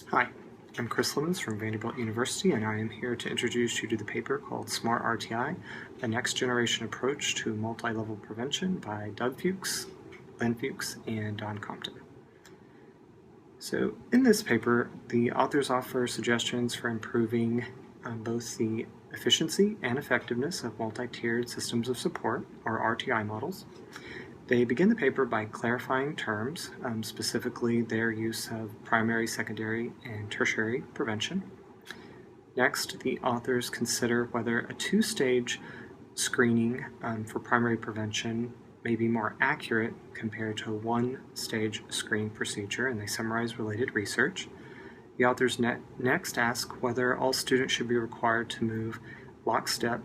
Hi, I'm Chris Lemons from Vanderbilt University, and I am here to introduce you to the paper called SMART RTI, a next-generation approach to multi-level prevention by Doug Fuchs, Len Fuchs, and Don Compton. So in this paper, the authors offer suggestions for improving both the efficiency and effectiveness of multi-tiered systems of support, or RTI models. They begin the paper by clarifying terms, specifically their use of primary, secondary, and tertiary prevention. Next, the authors consider whether a two-stage screening for primary prevention may be more accurate compared to a one-stage screening procedure, and they summarize related research. The authors next ask whether all students should be required to move lockstep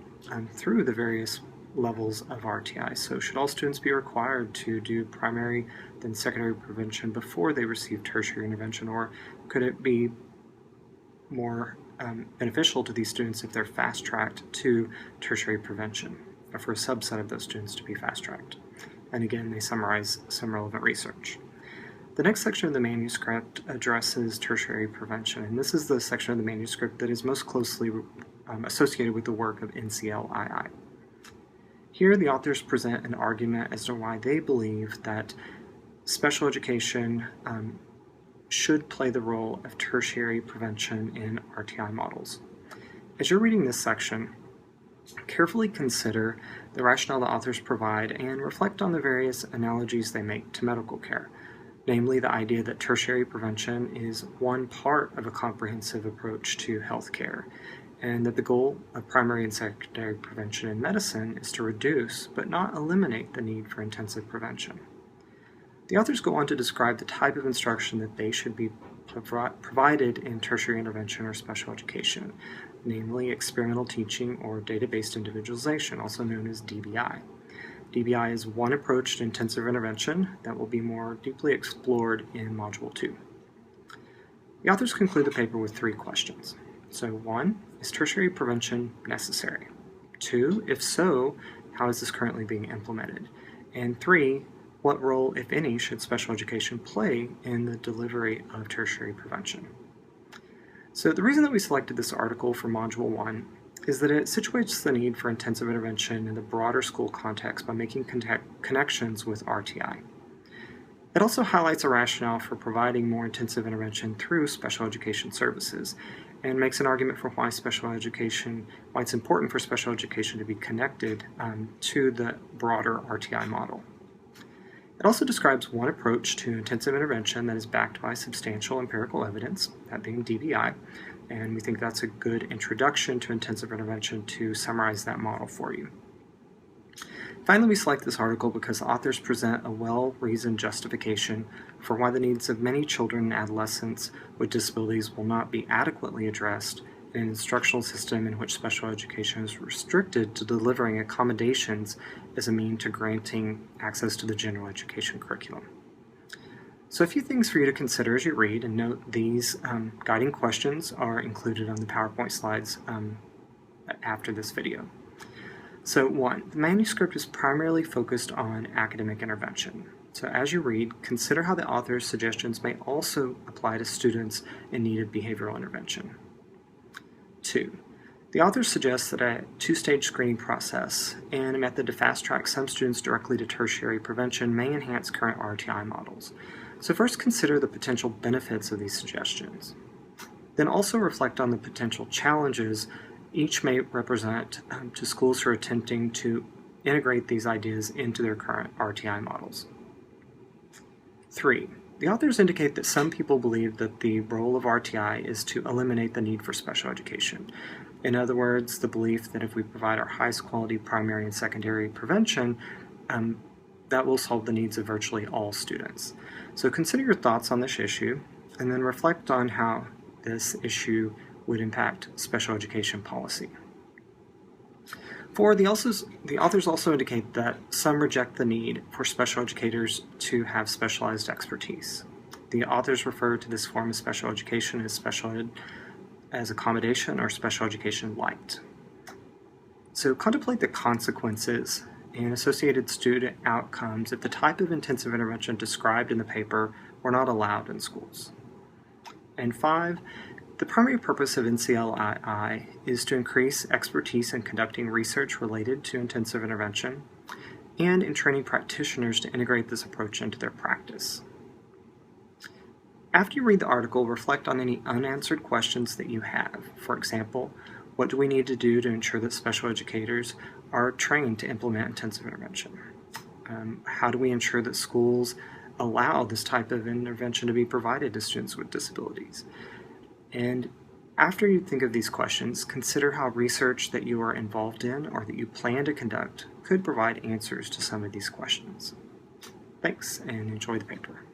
through the various levels of RTI. So should all students be required to do primary then secondary prevention before they receive tertiary intervention, or could it be more beneficial to these students if they're fast-tracked to tertiary prevention, or for a subset of those students to be fast-tracked? And again, they summarize some relevant research. The next section of the manuscript addresses tertiary prevention, and this is the section of the manuscript that is most closely associated with the work of NCLII. Here, the authors present an argument as to why they believe that special education should play the role of tertiary prevention in RTI models. As you're reading this section, carefully consider the rationale the authors provide and reflect on the various analogies they make to medical care, namely the idea that tertiary prevention is one part of a comprehensive approach to healthcare, and that the goal of primary and secondary prevention in medicine is to reduce, but not eliminate, the need for intensive prevention. The authors go on to describe the type of instruction that they should be provided in tertiary intervention or special education, namely experimental teaching or data-based individualization, also known as DBI. DBI is one approach to intensive intervention that will be more deeply explored in Module 2. The authors conclude the paper with 3 questions. So 1, is tertiary prevention necessary? 2, if so, how is this currently being implemented? And 3, what role, if any, should special education play in the delivery of tertiary prevention? So the reason that we selected this article for Module 1 is that it situates the need for intensive intervention in the broader school context by making connections with RTI. It also highlights a rationale for providing more intensive intervention through special education services, and makes an argument for why it's important for special education to be connected to the broader RTI model. It also describes one approach to intensive intervention that is backed by substantial empirical evidence, that being DBI, and we think that's a good introduction to intensive intervention to summarize that model for you. Finally, we select this article because authors present a well-reasoned justification for why the needs of many children and adolescents with disabilities will not be adequately addressed in an instructional system in which special education is restricted to delivering accommodations as a means to granting access to the general education curriculum. So a few things for you to consider as you read, and note these guiding questions are included on the PowerPoint slides after this video. So 1, the manuscript is primarily focused on academic intervention. So as you read, consider how the author's suggestions may also apply to students in need of behavioral intervention. 2, the author suggests that a 2-stage screening process and a method to fast-track some students directly to tertiary prevention may enhance current RTI models. So first, consider the potential benefits of these suggestions. Then also reflect on the potential challenges each may represent to schools who are attempting to integrate these ideas into their current RTI models. 3, the authors indicate that some people believe that the role of RTI is to eliminate the need for special education. In other words, the belief that if we provide our highest quality primary and secondary prevention, that will solve the needs of virtually all students. So consider your thoughts on this issue, and then reflect on how this issue would impact special education policy. 4, the authors also indicate that some reject the need for special educators to have specialized expertise. The authors refer to this form of special education as special ed as accommodation or special education light. So contemplate the consequences and associated student outcomes if the type of intensive intervention described in the paper were not allowed in schools. And 5, the primary purpose of NCLII is to increase expertise in conducting research related to intensive intervention and in training practitioners to integrate this approach into their practice. After you read the article, reflect on any unanswered questions that you have. For example, what do we need to do to ensure that special educators are trained to implement intensive intervention? How do we ensure that schools allow this type of intervention to be provided to students with disabilities? And after you think of these questions, consider how research that you are involved in or that you plan to conduct could provide answers to some of these questions. Thanks, and enjoy the paper.